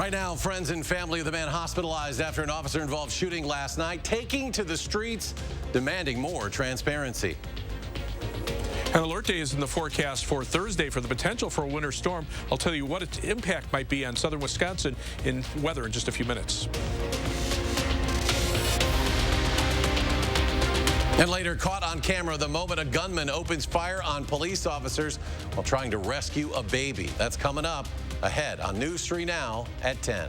Right now, friends and family of the man hospitalized after an officer-involved shooting last night, taking to the streets, demanding more transparency. An alert day is in the forecast for Thursday for the potential for a winter storm. I'll tell you what its impact might be on southern Wisconsin in weather in just a few minutes. And later, caught on camera the moment a gunman opens fire on police officers while trying to rescue a baby. That's coming up ahead on News 3 Now at 10.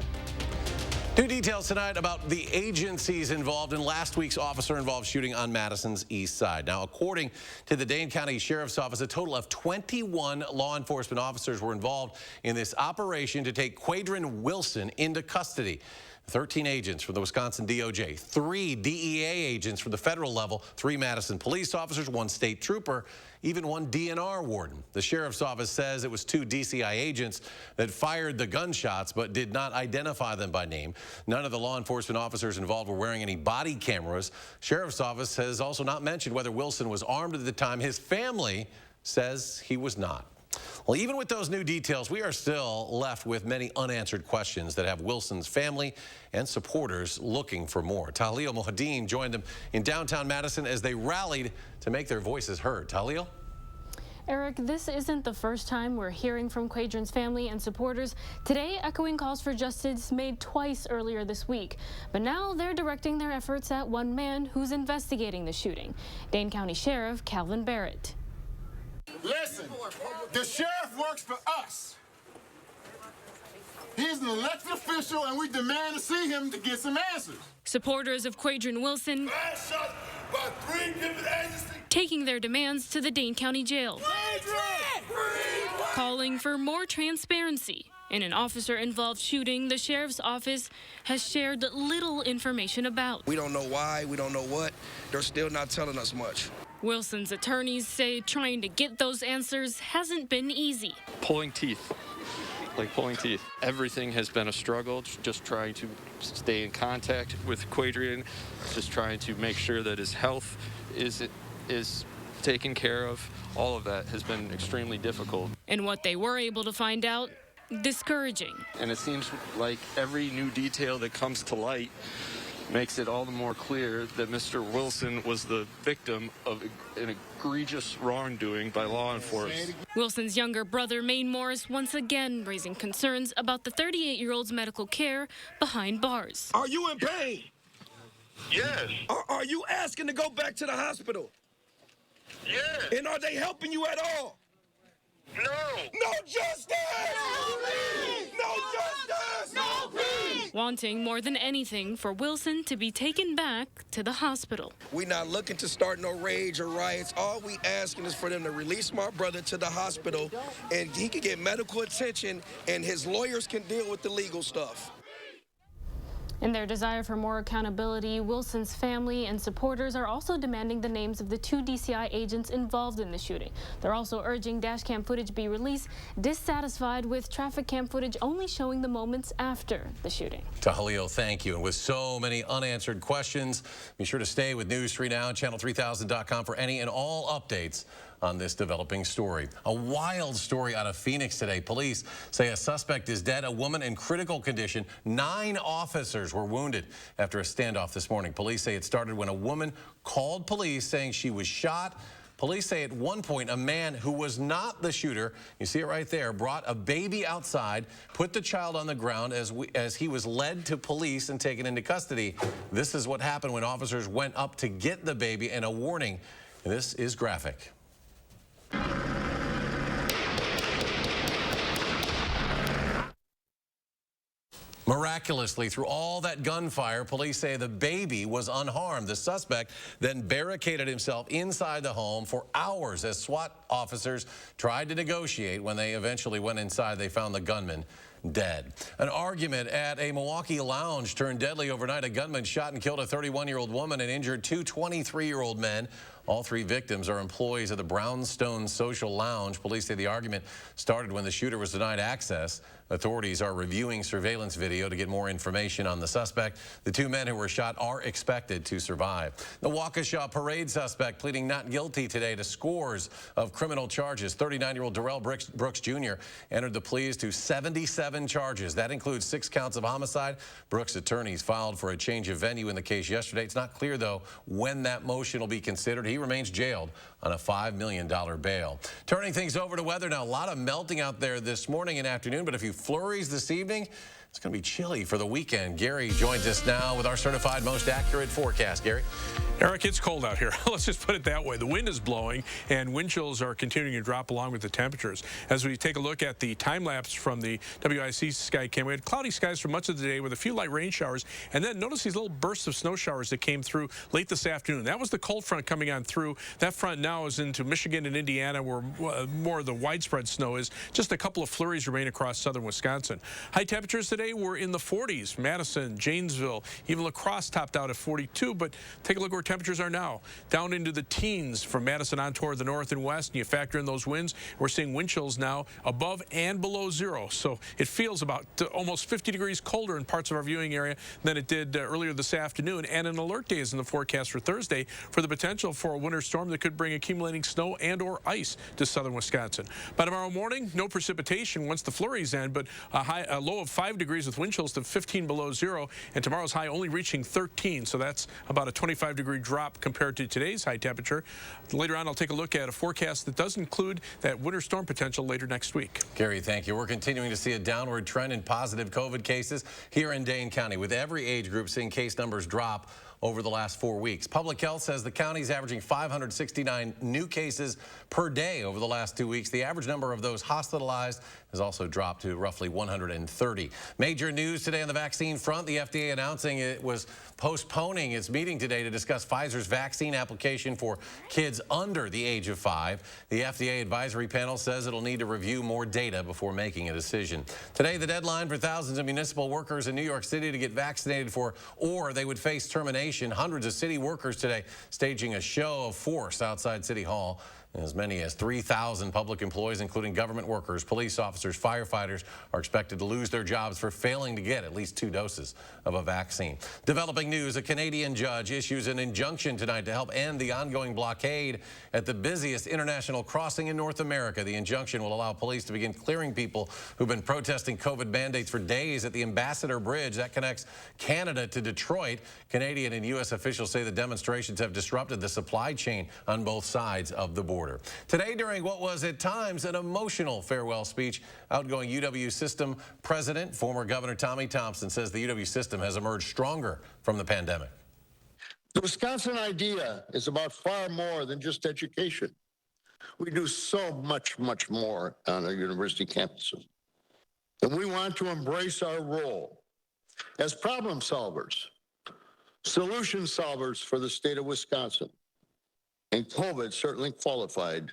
New details tonight about the agencies involved in last week's officer-involved shooting on Madison's east side. Now, according to the Dane County Sheriff's Office, a total of 21 law enforcement officers were involved in this operation to take Quadrin Wilson into custody. 13 agents from the Wisconsin DOJ, 3 DEA agents from the federal level, 3 Madison police officers, 1 state trooper, even 1 DNR warden. The sheriff's office says it was 2 DCI agents that fired the gunshots but did not identify them by name. None of the law enforcement officers involved were wearing any body cameras. Sheriff's office has also not mentioned whether Wilson was armed at the time. His family says he was not. Well, even with those new details, we are still left with many unanswered questions that have Wilson's family and supporters looking for more. Tahlil Mohadin joined them in downtown Madison as they rallied to make their voices heard. Tahlil? Eric, this isn't the first time we're hearing from Quadrin's family and supporters. Today, echoing calls for justice made twice earlier this week. But now they're directing their efforts at one man who's investigating the shooting, Dane County Sheriff Calvin Barrett. Listen, the sheriff works for us. He's an elected official, and we demand to see him to get some answers. Supporters of Quadrin Wilson taking their demands to the Dane County Jail, calling for more transparency. In an officer-involved shooting, the sheriff's office has shared little information about. We don't know why, we don't know what. They're still not telling us much. Wilson's attorneys say trying to get those answers hasn't been easy. Pulling teeth, like pulling teeth. Everything has been a struggle, just trying to stay in contact with Quadrin, just trying to make sure that his health is taken care of. All of that has been extremely difficult. And what they were able to find out, discouraging. And it seems like every new detail that comes to light makes it all the more clear that Mr. Wilson was the victim of an egregious wrongdoing by law enforcement. Wilson's younger brother, Maine Morris, once again raising concerns about the 38-year-old's medical care behind bars. Are you in pain? Yes. Are you asking to go back to the hospital? Yes. And are they helping you at all? No. No justice! No peace! No justice! No peace! Wanting more than anything for Wilson to be taken back to the hospital. We're not looking to start no rage or riots. All we asking is for them to release my brother to the hospital and he can get medical attention and his lawyers can deal with the legal stuff. In their desire for more accountability, Wilson's family and supporters are also demanding the names of the 2 DCI agents involved in the shooting. They're also urging dashcam footage be released, dissatisfied with traffic cam footage only showing the moments after the shooting. Tahlil, thank you. And with so many unanswered questions, be sure to stay with News 3 Now, channel3000.com for any and all updates on this developing story. A wild story out of Phoenix today. Police say a suspect is dead, a woman in critical condition. 9 officers were wounded after a standoff this morning. Police say it started when a woman called police saying she was shot. Police say at one point a man who was not the shooter, you see it right there, brought a baby outside, put the child on the ground as he was led to police and taken into custody. This is what happened when officers went up to get the baby, and a warning. This is graphic. Miraculously, through all that gunfire, police say the baby was unharmed. The suspect then barricaded himself inside the home for hours as SWAT officers tried to negotiate. When they eventually went inside, they found the gunman dead. An argument at a Milwaukee lounge turned deadly overnight. A gunman shot and killed a 31-year-old woman and injured 2 23-year-old men. All 3 victims are employees of the Brownstone Social Lounge. Police say the argument started when the shooter was denied access. Authorities are reviewing surveillance video to get more information on the suspect. The 2 men who were shot are expected to survive. The Waukesha parade suspect pleading not guilty today to scores of criminal charges. 39-year-old Darrell Brooks Jr. entered the pleas to 77 7 charges. That includes 6 counts of homicide. Brooks' attorneys filed for a change of venue in the case yesterday. It's not clear, though, when that motion will be considered. He remains jailed on a $5 million bail. Turning things over to weather now. A lot of melting out there this morning and afternoon, but a few flurries this evening. It's going to be chilly for the weekend. Gary joins us now with our certified most accurate forecast. Gary? Eric, it's cold out here. Let's just put it that way. The wind is blowing, and wind chills are continuing to drop along with the temperatures. As we take a look at the time lapse from the WISC sky cam, we had cloudy skies for much of the day with a few light rain showers, and then notice these little bursts of snow showers that came through late this afternoon. That was the cold front coming on through. That front now is into Michigan and Indiana, where more of the widespread snow is. Just a couple of flurries remain across southern Wisconsin. High temperatures today were in the 40s. Madison, Janesville, even La Crosse topped out at 42, but take a look where temperatures are now. Down into the teens from Madison on toward the north and west, and you factor in those winds, we're seeing wind chills now above and below 0. So it feels about almost 50 degrees colder in parts of our viewing area than it did earlier this afternoon. And an alert day is in the forecast for Thursday for the potential for a winter storm that could bring accumulating snow and or ice to southern Wisconsin. By tomorrow morning, no precipitation once the flurries end, but a low of 5 degrees with wind chills to 15 below 0, and tomorrow's high only reaching 13, so that's about a 25-degree drop compared to today's high temperature. Later on, I'll take a look at a forecast that does include that winter storm potential later next week. Gary, thank you. We're continuing to see a downward trend in positive COVID cases here in Dane County, with every age group seeing case numbers drop over the last 4 weeks. Public Health says the county's averaging 569 new cases per day over the last 2 weeks. The average number of those hospitalized has also dropped to roughly 130. Major news today on the vaccine front. The FDA announcing it was postponing its meeting today to discuss Pfizer's vaccine application for kids under the age of 5. The FDA advisory panel says it'll need to review more data before making a decision. Today, the deadline for thousands of municipal workers in New York City to get vaccinated or they would face termination. Hundreds of city workers today staging a show of force outside City Hall. As many as 3,000 public employees, including government workers, police officers, firefighters, are expected to lose their jobs for failing to get at least 2 doses of a vaccine. Developing news, a Canadian judge issues an injunction tonight to help end the ongoing blockade at the busiest international crossing in North America. The injunction will allow police to begin clearing people who've been protesting COVID mandates for days at the Ambassador Bridge that connects Canada to Detroit. Canadian and U.S. officials say the demonstrations have disrupted the supply chain on both sides of the border. Today, during what was at times an emotional farewell speech, outgoing UW system president, former Governor Tommy Thompson, says the UW system has emerged stronger from the pandemic. The Wisconsin idea is about far more than just education. We do so much, much more on our university campuses. And we want to embrace our role as problem solvers, solution solvers for the state of Wisconsin. And COVID certainly qualified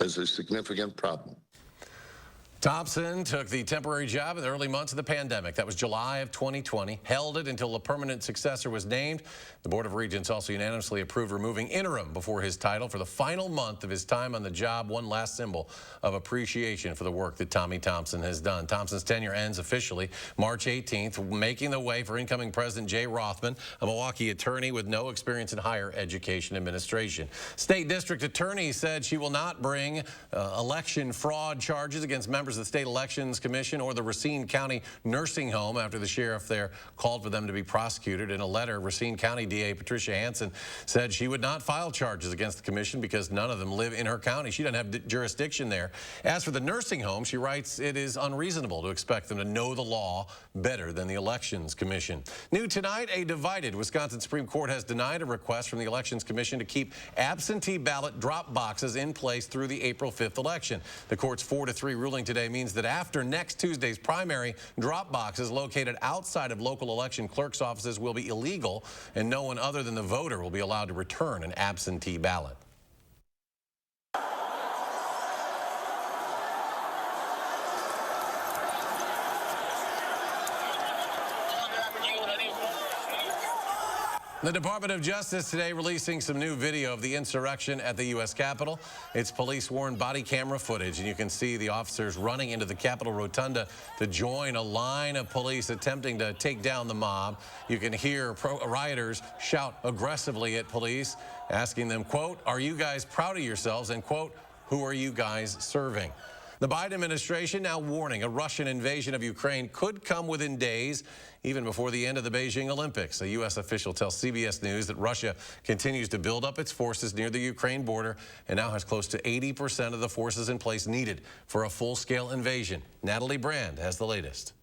as a significant problem. Thompson took the temporary job in the early months of the pandemic. That was July of 2020. Held it until a permanent successor was named. The Board of Regents also unanimously approved removing interim before his title for the final month of his time on the job. One last symbol of appreciation for the work that Tommy Thompson has done. Thompson's tenure ends officially March 18th, making the way for incoming President Jay Rothman, a Milwaukee attorney with no experience in higher education administration. State District Attorney said she will not bring election fraud charges against members of the State Elections Commission or the Racine County Nursing Home after the sheriff there called for them to be prosecuted. In a letter, Racine County DA Patricia Hansen said she would not file charges against the commission because none of them live in her county. She doesn't have jurisdiction there. As for the nursing home, she writes it is unreasonable to expect them to know the law better than the Elections Commission. New tonight, a divided Wisconsin Supreme Court has denied a request from the Elections Commission to keep absentee ballot drop boxes in place through the April 5th election. The court's 4-3 ruling today means that after next Tuesday's primary, drop boxes located outside of local election clerk's offices will be illegal, and no one other than the voter will be allowed to return an absentee ballot. The Department of Justice today releasing some new video of the insurrection at the U.S. Capitol. It's police-worn body camera footage, and you can see the officers running into the Capitol Rotunda to join a line of police attempting to take down the mob. You can hear rioters shout aggressively at police, asking them, quote, "Are you guys proud of yourselves?" and, quote, "Who are you guys serving?" The Biden administration now warning a Russian invasion of Ukraine could come within days, even before the end of the Beijing Olympics. A U.S. official tells CBS News that Russia continues to build up its forces near the Ukraine border and now has close to 80% of the forces in place needed for a full-scale invasion. Natalie Brand has the latest.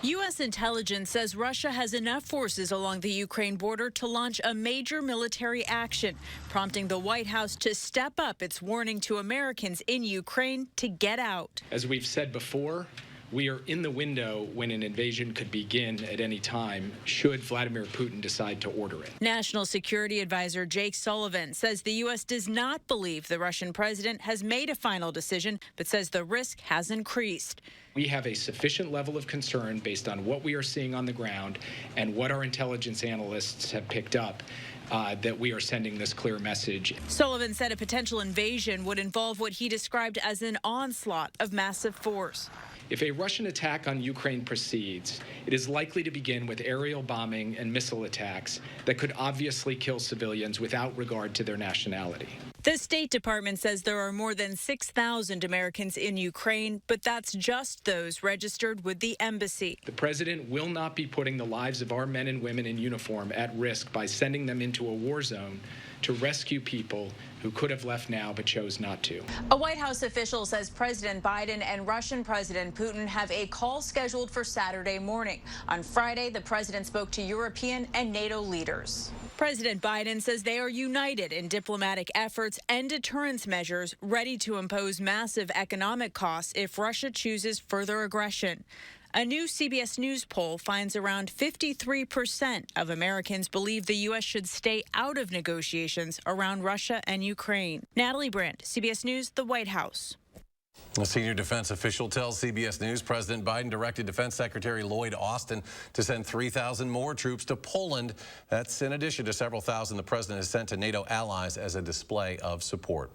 U.S. intelligence says Russia has enough forces along the Ukraine border to launch a major military action, prompting the White House to step up its warning to Americans in Ukraine to get out. As we've said before, we are in the window when an invasion could begin at any time, should Vladimir Putin decide to order it. National Security Advisor Jake Sullivan says the U.S. does not believe the Russian president has made a final decision, but says the risk has increased. We have a sufficient level of concern based on what we are seeing on the ground and what our intelligence analysts have picked up that we are sending this clear message. Sullivan said a potential invasion would involve what he described as an onslaught of massive force. If a Russian attack on Ukraine proceeds, it is likely to begin with aerial bombing and missile attacks that could obviously kill civilians without regard to their nationality. The State Department says there are more than 6,000 Americans in Ukraine, but that's just those registered with the embassy. The president will not be putting the lives of our men and women in uniform at risk by sending them into a war zone to rescue people who could have left now but chose not to. A White House official says President Biden and Russian President Putin have a call scheduled for Saturday morning. On Friday, the president spoke to European and NATO leaders. President Biden says they are united in diplomatic efforts and deterrence measures, ready to impose massive economic costs if Russia chooses further aggression. A new CBS News poll finds around 53% of Americans believe the U.S. should stay out of negotiations around Russia and Ukraine. Natalie Brandt, CBS News, the White House. A senior defense official tells CBS News President Biden directed Defense Secretary Lloyd Austin to send 3,000 more troops to Poland. That's in addition to several thousand the president has sent to NATO allies as a display of support.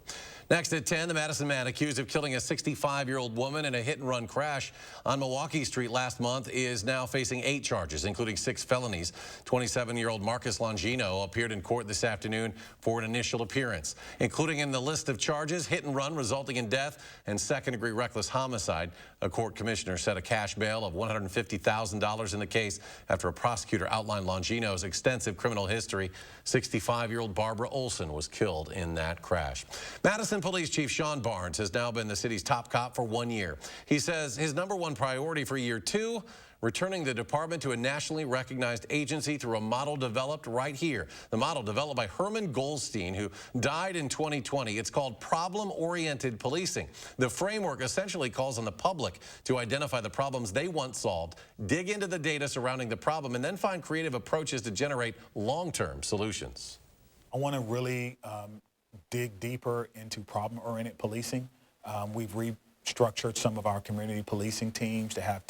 Next at 10, the Madison man accused of killing a 65-year-old woman in a hit-and-run crash on Milwaukee Street last month is now facing 8 charges, including 6 felonies. 27-year-old Marcus Longino appeared in court this afternoon for an initial appearance, including in the list of charges, hit-and-run resulting in death and second-degree reckless homicide. A court commissioner set a cash bail of $150,000 in the case after a prosecutor outlined Longino's extensive criminal history. 65-year-old Barbara Olson was killed in that crash. Madison Police Chief Sean Barnes has now been the city's top cop for 1 year. He says his #1 priority for year 2, returning the department to a nationally recognized agency through a model developed right here. The model developed by Herman Goldstein, who died in 2020. It's called problem-oriented policing. The framework essentially calls on the public to identify the problems they want solved, dig into the data surrounding the problem, and then find creative approaches to generate long-term solutions. I want to really dig deeper into problem-oriented policing. We've restructured some of our community policing teams to have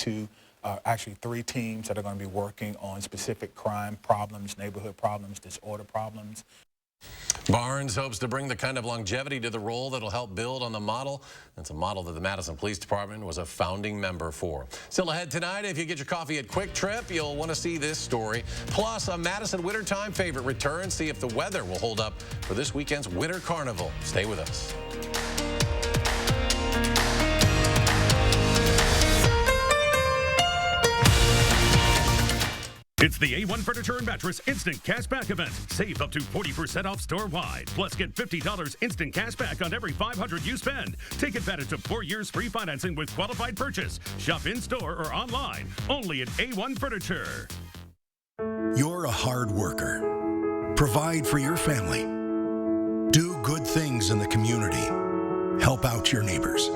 actually 3 teams that are going to be working on specific crime problems, neighborhood problems, disorder problems. Barnes hopes to bring the kind of longevity to the role that'll help build on the model. It's a model that the Madison Police Department was a founding member for. Still ahead tonight, if you get your coffee at Quick Trip, you'll want to see this story. Plus, a Madison wintertime favorite returns. See if the weather will hold up for this weekend's Winter Carnival. Stay with us. It's the A1 Furniture and Mattress Instant Cashback event. Save up to 40% off store-wide. Plus, get $50 instant cash back on every $500 you spend. Take advantage of 4 years free financing with qualified purchase. Shop in-store or online. Only at A1 Furniture. You're a hard worker. Provide for your family. Do good things in the community. Help out your neighbors.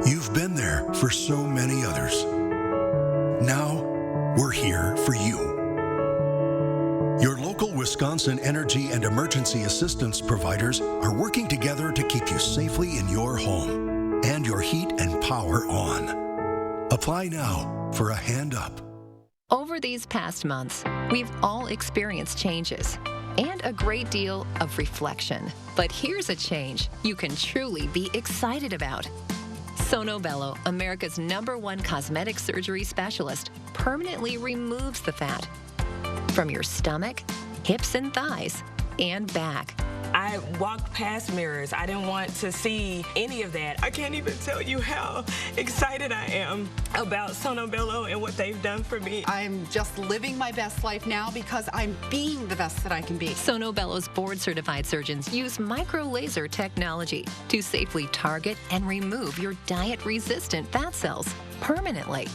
You've been there for so many others. Now, we're here for you. Your local Wisconsin energy and emergency assistance providers are working together to keep you safely in your home and your heat and power on. Apply now for a hand up. Over these past months, we've all experienced changes and a great deal of reflection. But here's a change you can truly be excited about. Sono Bello, America's #1 cosmetic surgery specialist, permanently removes the fat from your stomach, hips and thighs, and back. I walked past mirrors. I didn't want to see any of that. I can't even tell you how excited I am about Sono Bello and what they've done for me. I'm just living my best life now because I'm being the best that I can be. Sono Bello's board-certified surgeons use micro-laser technology to safely target and remove your diet-resistant fat cells permanently.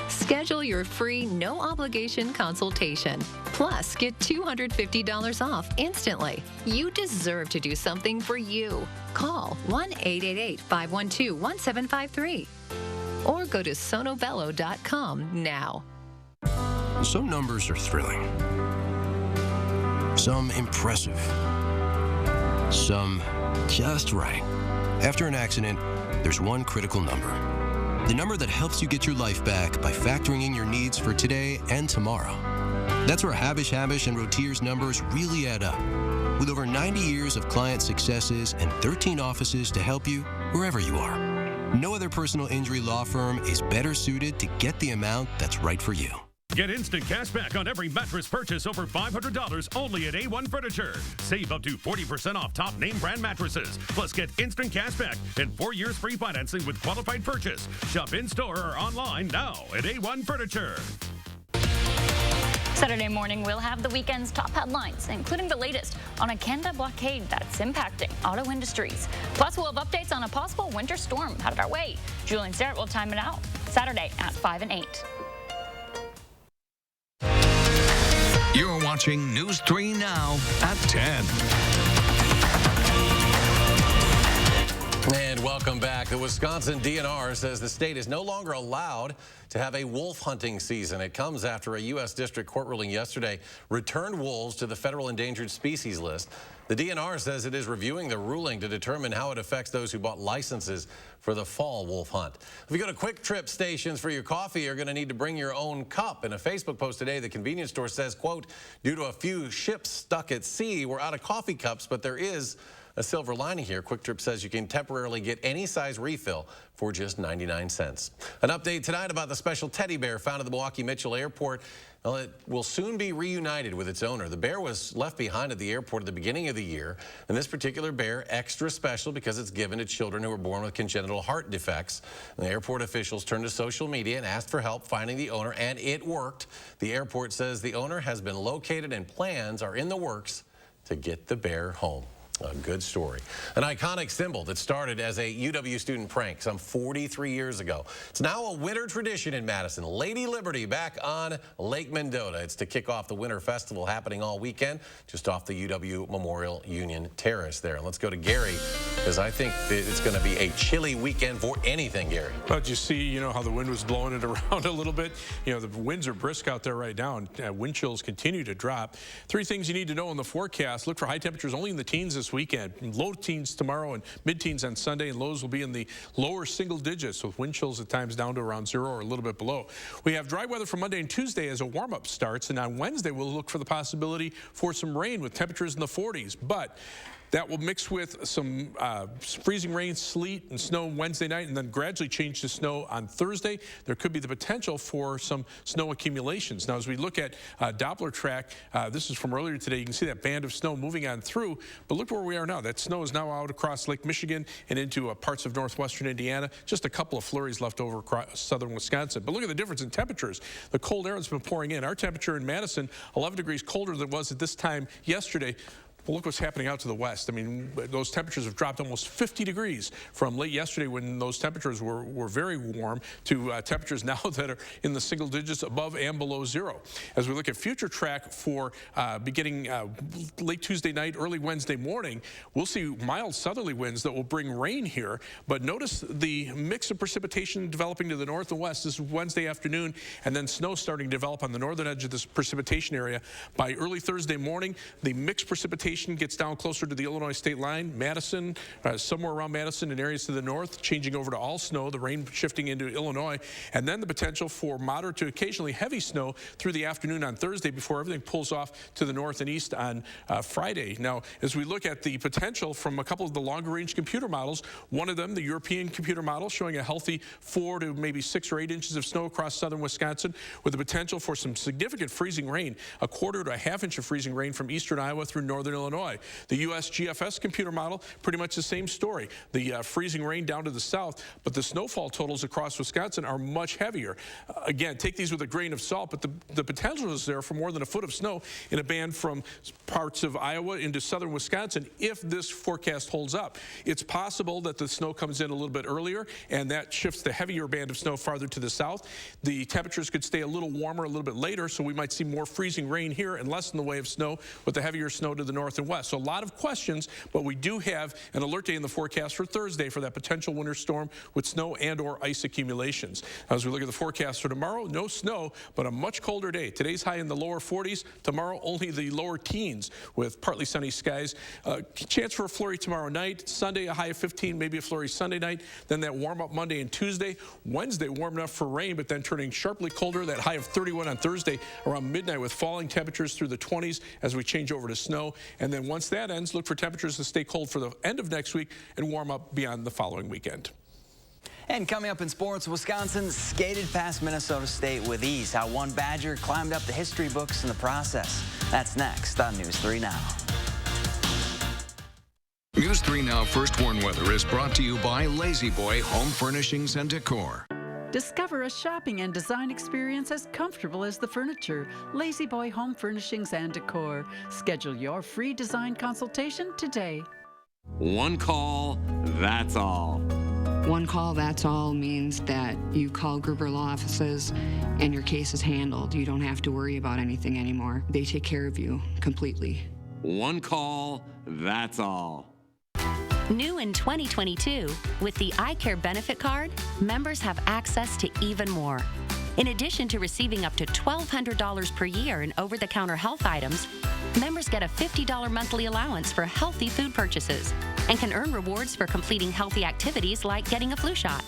Schedule your free, no-obligation consultation. Plus, get $250 off instantly. You deserve to do something for you. Call 1-888-512-1753 or go to sonobello.com now. Some numbers are thrilling. Some impressive. Some just right. After an accident, there's one critical number. The number that helps you get your life back by factoring in your needs for today and tomorrow. That's where Habish and Rotier's numbers really add up. With over 90 years of client successes and 13 offices to help you wherever you are. No other personal injury law firm is better suited to get the amount that's right for you. Get instant cash back on every mattress purchase over $500 only at A1 Furniture. Save up to 40% off top name brand mattresses. Plus get instant cash back and 4 years free financing with qualified purchase. Shop in-store or online now at A1 Furniture. Saturday morning, we'll have the weekend's top headlines, including the latest on a Canada blockade that's impacting auto industries. Plus, we'll have updates on a possible winter storm headed our way. Julie and Sarah will time it out Saturday at 5 and 8. You're watching News 3 Now at 10. And welcome back. The Wisconsin DNR says the state is no longer allowed to have a wolf hunting season. It comes after a U.S. District Court ruling yesterday returned wolves to the federal endangered species list. The DNR says it is reviewing the ruling to determine how it affects those who bought licenses for the fall wolf hunt. If you go to Quick Trip stations for your coffee, you're going to need to bring your own cup. In a Facebook post today, the convenience store says, quote, due to a few ships stuck at sea, we're out of coffee cups, but there is a silver lining here. Quick Trip says you can temporarily get any size refill for just 99 cents. An update tonight about the special teddy bear found at the Milwaukee Mitchell Airport. Well, it will soon be reunited with its owner. The bear was left behind at the airport at the beginning of the year, and this particular bear extra special because it's given to children who were born with congenital heart defects. And the airport officials turned to social media and asked for help finding the owner, and it worked. The airport says the owner has been located and plans are in the works to get the bear home. A good story. An iconic symbol that started as a UW student prank some 43 years ago. It's now a winter tradition in Madison. Lady Liberty back on Lake Mendota. It's to kick off the Winter Festival happening all weekend just off the UW Memorial Union Terrace there. And let's go to Gary because I think it's going to be a chilly weekend for anything, Gary. But you see, how the wind was blowing it around a little bit. The winds are brisk out there right now, and wind chills continue to drop. 3 things you need to know in the forecast. Look for high temperatures only in the teens this weekend. Low teens tomorrow and mid-teens on Sunday, and lows will be in the lower single digits with wind chills at times down to around 0 or a little bit below. We have dry weather for Monday and Tuesday as a warm-up starts, and on Wednesday we'll look for the possibility for some rain with temperatures in the 40s. But that will mix with some freezing rain, sleet, and snow Wednesday night, and then gradually change to snow on Thursday. There could be the potential for some snow accumulations. Now, as we look at Doppler track, this is from earlier today. You can see that band of snow moving on through, but look where we are now. That snow is now out across Lake Michigan and into parts of northwestern Indiana. Just a couple of flurries left over across southern Wisconsin. But look at the difference in temperatures. The cold air has been pouring in. Our temperature in Madison, 11 degrees colder than it was at this time yesterday. Well, look what's happening out to the west. I mean, those temperatures have dropped almost 50 degrees from late yesterday when those temperatures were very warm to temperatures now that are in the single digits above and below 0. As we look at future track for beginning late Tuesday night, early Wednesday morning, we'll see mild southerly winds that will bring rain here. But notice the mix of precipitation developing to the north and west. This is Wednesday afternoon, and then snow starting to develop on the northern edge of this precipitation area. By early Thursday morning, the mixed precipitation gets down closer to the Illinois state line. Madison, somewhere around Madison and areas to the north, changing over to all snow, the rain shifting into Illinois, and then the potential for moderate to occasionally heavy snow through the afternoon on Thursday before everything pulls off to the north and east on Friday. Now, as we look at the potential from a couple of the longer range computer models, one of them, the European computer model, showing a healthy 4 to maybe 6 or 8 inches of snow across southern Wisconsin with the potential for some significant freezing rain, a 1/4 to a 1/2 inch of freezing rain from eastern Iowa through northern Illinois. The U.S. GFS computer model, pretty much the same story. The freezing rain down to the south, but the snowfall totals across Wisconsin are much heavier. Again, take these with a grain of salt, but the potential is there for more than a foot of snow in a band from parts of Iowa into southern Wisconsin if this forecast holds up. It's possible that the snow comes in a little bit earlier, and that shifts the heavier band of snow farther to the south. The temperatures could stay a little warmer a little bit later, so we might see more freezing rain here and less in the way of snow with the heavier snow to the north and west. So a lot of questions, but we do have an alert day in the forecast for Thursday for that potential winter storm with snow and or ice accumulations. As we look at the forecast for tomorrow, no snow, but a much colder day. Today's high in the lower 40s. Tomorrow, only the lower teens with partly sunny skies. Chance for a flurry tomorrow night. Sunday, a high of 15, maybe a flurry Sunday night. Then that warm up Monday and Tuesday. Wednesday, warm enough for rain, but then turning sharply colder. That high of 31 on Thursday around midnight with falling temperatures through the 20s as we change over to snow. And then once that ends, look for temperatures to stay cold for the end of next week and warm up beyond the following weekend. And coming up in sports, Wisconsin skated past Minnesota State with ease. How one Badger climbed up the history books in the process. That's next on News 3 Now. News 3 Now First Warn Weather is brought to you by Lazy Boy Home Furnishings and Decor. Discover a shopping and design experience as comfortable as the furniture. Lazy Boy Home Furnishings and Decor. Schedule your free design consultation today. One call, that's all. One call, that's all means that you call Gruber Law Offices and your case is handled. You don't have to worry about anything anymore. They take care of you completely. One call, that's all. New in 2022, with the iCare Benefit Card, members have access to even more. In addition to receiving up to $1,200 per year in over-the-counter health items, members get a $50 monthly allowance for healthy food purchases and can earn rewards for completing healthy activities like getting a flu shot.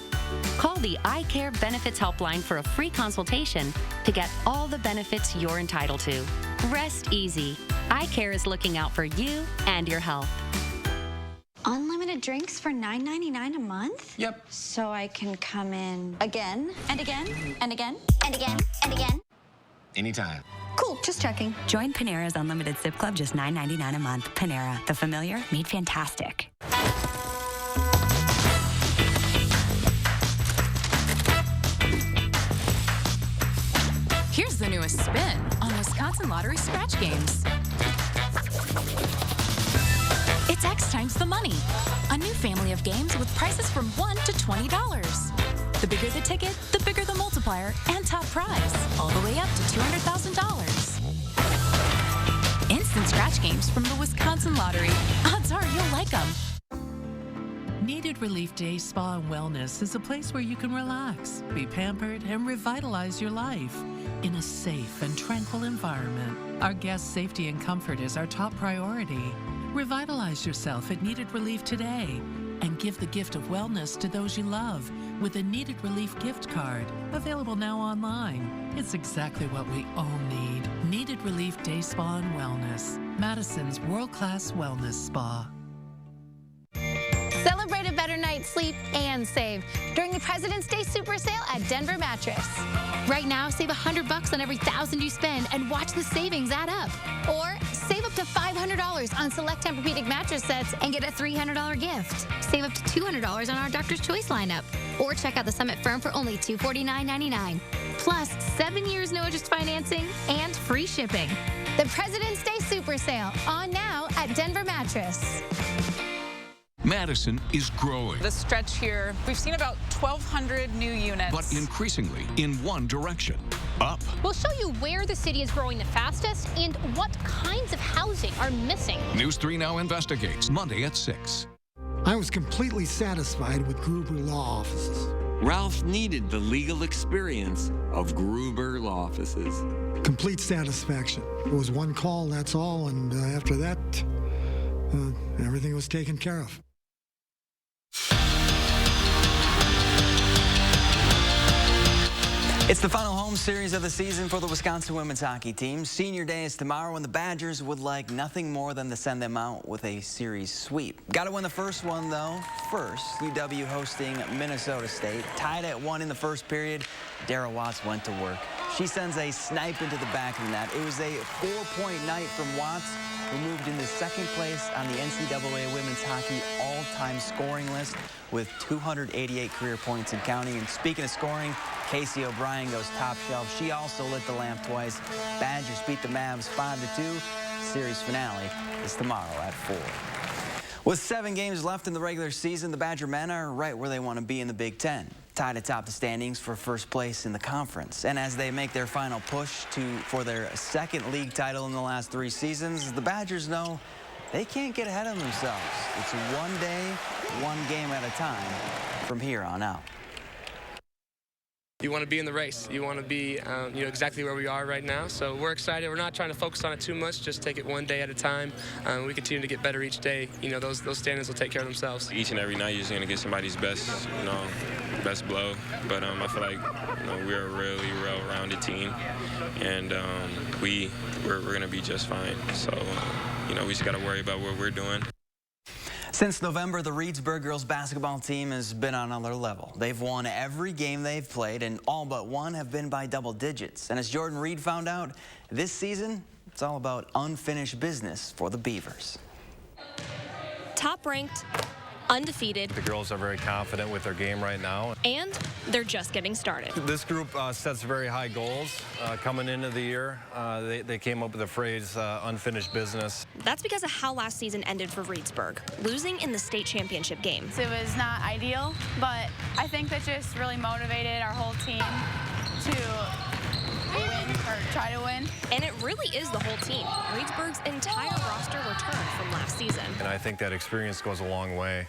Call the iCare Benefits Helpline for a free consultation to get all the benefits you're entitled to. Rest easy. iCare is looking out for you and your health. Unlimited drinks for $9.99 a month? Yep. So I can come in again and again and again and again and again? Anytime. Cool, just checking. Join Panera's Unlimited Sip Club, just $9.99 a month. Panera, the familiar made fantastic. Here's the newest spin on Wisconsin Lottery scratch games. It's X times the money. A new family of games with prices from $1 to $20. The bigger the ticket, the bigger the multiplier and top prize, all the way up to $200,000. Instant scratch games from the Wisconsin Lottery. Odds are you'll like them. Needed Relief Day Spa and Wellness is a place where you can relax, be pampered, and revitalize your life in a safe and tranquil environment. Our guests' safety and comfort is our top priority. Revitalize yourself at Needed Relief today and give the gift of wellness to those you love with a Needed Relief gift card, available now online. It's exactly what we all need. Needed Relief Day Spa and Wellness, Madison's world-class wellness spa. Celebrate a better night's sleep and save during the President's Day Super Sale at Denver Mattress. Right now, save $100 on every $1,000 you spend and watch the savings add up. Or save up to $500 on select Tempur-Pedic mattress sets and get a $300 gift. Save up to $200 on our Doctor's Choice lineup. Or check out the Summit Firm for only $249.99. Plus, 7 years no interest financing and free shipping. The President's Day Super Sale on now at Denver Mattress. Madison is growing, This stretch here, we've seen about 1,200 new units. but increasingly in one direction, up. We'll show you where the city is growing the fastest and what kinds of housing are missing. News 3 Now investigates, Monday at 6. I was completely satisfied with Gruber Law Offices. Ralph needed the legal experience of Gruber Law Offices. Complete satisfaction. It was one call, that's all, and after that, everything was taken care of. It's the final home series of the season for the Wisconsin women's hockey team. Senior day is tomorrow, and the Badgers would like nothing more than to send them out with a series sweep. Got to win the first one, though. First, UW hosting Minnesota State. Tied at 1 in the first period. Dara Watts went to work. She sends a snipe into the back of the net. It was a 4-point night from Watts. who moved into second place on the NCAA women's hockey all-time scoring list with 288 career points and counting. And speaking of scoring, Casey O'Brien goes top shelf. She also lit the lamp twice. Badgers beat the Mavs 5-2. Series finale is tomorrow at 4. With 7 games left in the regular season, the Badger men are right where they want to be in the Big Ten, tied atop the standings for first place in the conference. And as they make their final push for their second league title in the last 3 seasons, the Badgers know they can't get ahead of themselves. It's one day, one game at a time from here on out. You want to be in the race. You want to be, exactly where we are right now. So we're excited. We're not trying to focus on it too much. Just take it one day at a time. We continue to get better each day. Those standings will take care of themselves. Each and every night, you're just going to get somebody's best, best blow. But I feel like, we're a really well-rounded team, and we're going to be just fine. So, we just got to worry about what we're doing. Since November, the Reedsburg girls basketball team has been on another level. They've won every game they've played, and all but one have been by double digits. And as Jordan Reed found out, this season, it's all about unfinished business for the Beavers. Top-ranked, undefeated. The girls are very confident with their game right now. And they're just getting started. This group sets very high goals. Coming into the year, they came up with the phrase unfinished business. That's because of how last season ended for Reedsburg, losing in the state championship game. It was not ideal, but I think that just really motivated our whole team to win or try to win. And it really is the whole team. Reedsburg's entire roster returned from last season. And I think that experience goes a long way,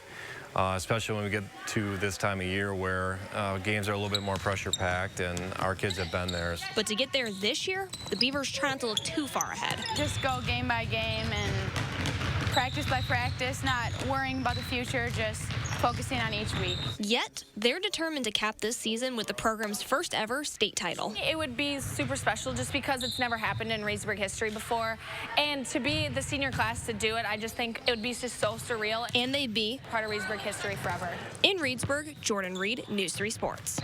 especially when we get to this time of year where games are a little bit more pressure-packed, and our kids have been there. But to get there this year, the Beavers try not to look too far ahead. Just go game by game and practice by practice, not worrying about the future, just focusing on each week. Yet, they're determined to cap this season with the program's first ever state title. It would be super special just because it's never happened in Reedsburg history before. And to be the senior class to do it, I just think it would be just so surreal. And they'd be part of Reedsburg history forever. In Reedsburg, Jordan Reed, News 3 Sports.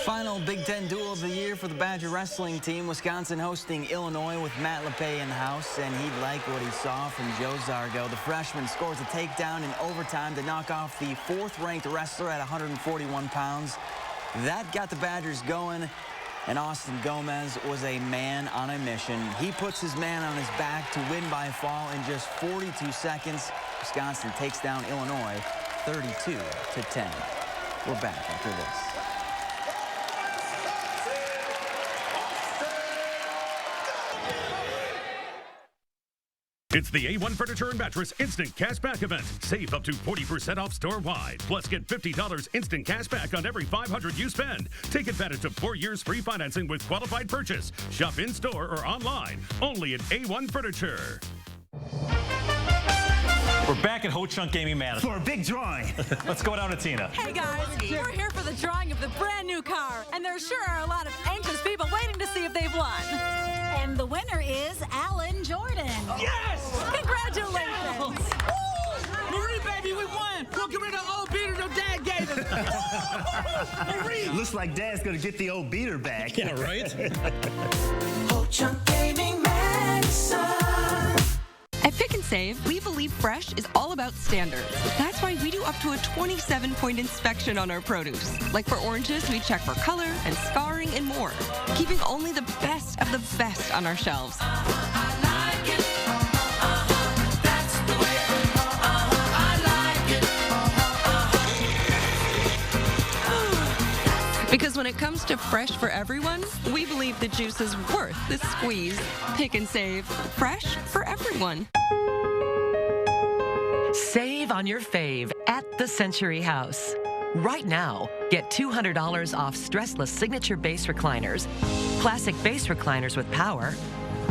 Final Big Ten duel of the year for the Badger wrestling team. Wisconsin hosting Illinois with Matt LePay in the house, and he liked what he saw from Joe Zargo. The freshman scores a takedown in overtime to knock off the 4th-ranked wrestler at 141 pounds. That got the Badgers going, and Austin Gomez was a man on a mission. He puts his man on his back to win by fall in just 42 seconds. Wisconsin takes down Illinois 32-10. We're back after this. It's the A1 Furniture and Mattress Instant Cashback event. Save up to 40% off store-wide. Plus, get $50 instant cash back on every $500 you spend. Take advantage of 4 years free financing with qualified purchase. Shop in-store or online. Only at A1 Furniture. We're back at Ho Chunk Gaming Madison for a big drawing. Let's go down to Tina. Hey guys, we're here for the drawing of the brand new car, and there sure are a lot of anxious people waiting to see if they've won. And the winner is Alan Jordan. Yes! Congratulations! Marie, baby, we won. We'll get rid of the old beater your dad gave us. Marie! Looks like Dad's gonna get the old beater back. Yeah, right? Ho Chunk Gaming Madison. At Pick and Save, we believe fresh is all about standards. That's why we do up to a 27-point inspection on our produce. Like for oranges, we check for color and scarring and more, keeping only the best of the best on our shelves. Because when it comes to fresh for everyone, we believe the juice is worth the squeeze. Pick and Save, fresh for everyone. Save on your fave at the Century House. Right now, get $200 off stressless signature base recliners, classic base recliners with power,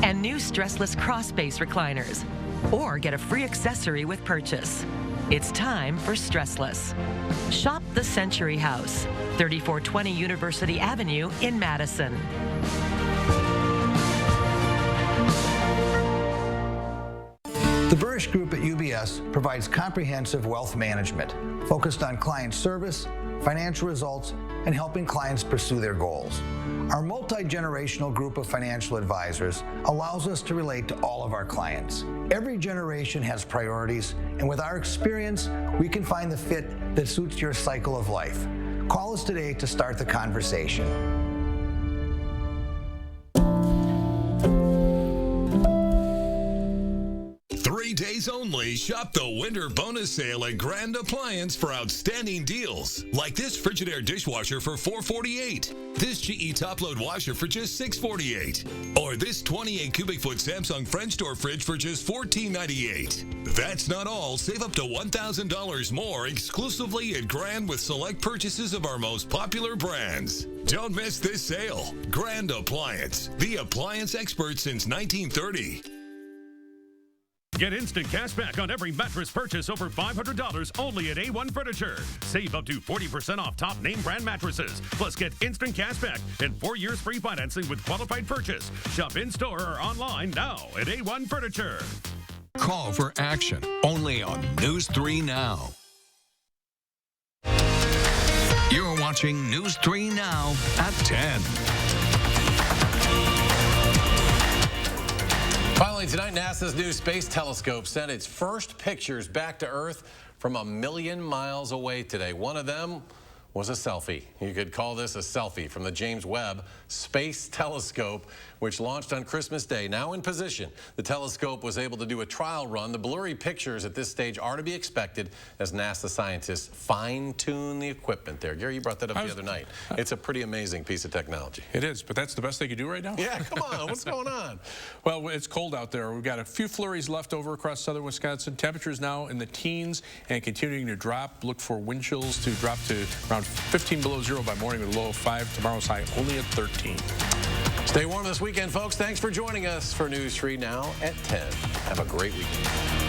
and new stressless cross base recliners. Or get a free accessory with purchase. It's time for stressless. Shop the Century House, 3420 University Avenue in Madison. The Burrish Group at UBS provides comprehensive wealth management focused on client service, financial results, and helping clients pursue their goals. Our multi-generational group of financial advisors allows us to relate to all of our clients. Every generation has priorities, and with our experience, we can find the fit that suits your cycle of life. Call us today to start the conversation. 3 days only, shop the winter bonus sale at Grand Appliance for outstanding deals. Like this Frigidaire dishwasher for $448. This GE top-load washer for just $648. Or this 28 cubic foot Samsung French door fridge for just $1498. That's not all. Save up to $1,000 more exclusively at Grand with select purchases of our most popular brands. Don't miss this sale. Grand Appliance, the appliance expert since 1930. Get instant cash back on every mattress purchase over $500 only at A1 Furniture. Save up to 40% off top name brand mattresses. Plus get instant cash back and 4 years free financing with qualified purchase. Shop in-store or online now at A1 Furniture. Call for action only on News 3 Now. You're watching News 3 Now at 10. Finally tonight, NASA's new Space Telescope sent its first pictures back to Earth from 1 million miles away today. One of them was a selfie. You could call this a selfie from the James Webb Space Telescope, which launched on Christmas Day. Now in position, the telescope was able to do a trial run. The blurry pictures at this stage are to be expected as NASA scientists fine-tune the equipment there. Gary, you brought that up the other night. It's a pretty amazing piece of technology. It is, but that's the best they could do right now? Yeah, come on. What's going on? Well, it's cold out there. We've got a few flurries left over across southern Wisconsin. Temperatures now in the teens and continuing to drop. Look for wind chills to drop to around 15 below zero by morning with a low of 5. Tomorrow's high only at 13. Stay warm this weekend, folks. Thanks for joining us for News 3 Now at 10. Have a great weekend.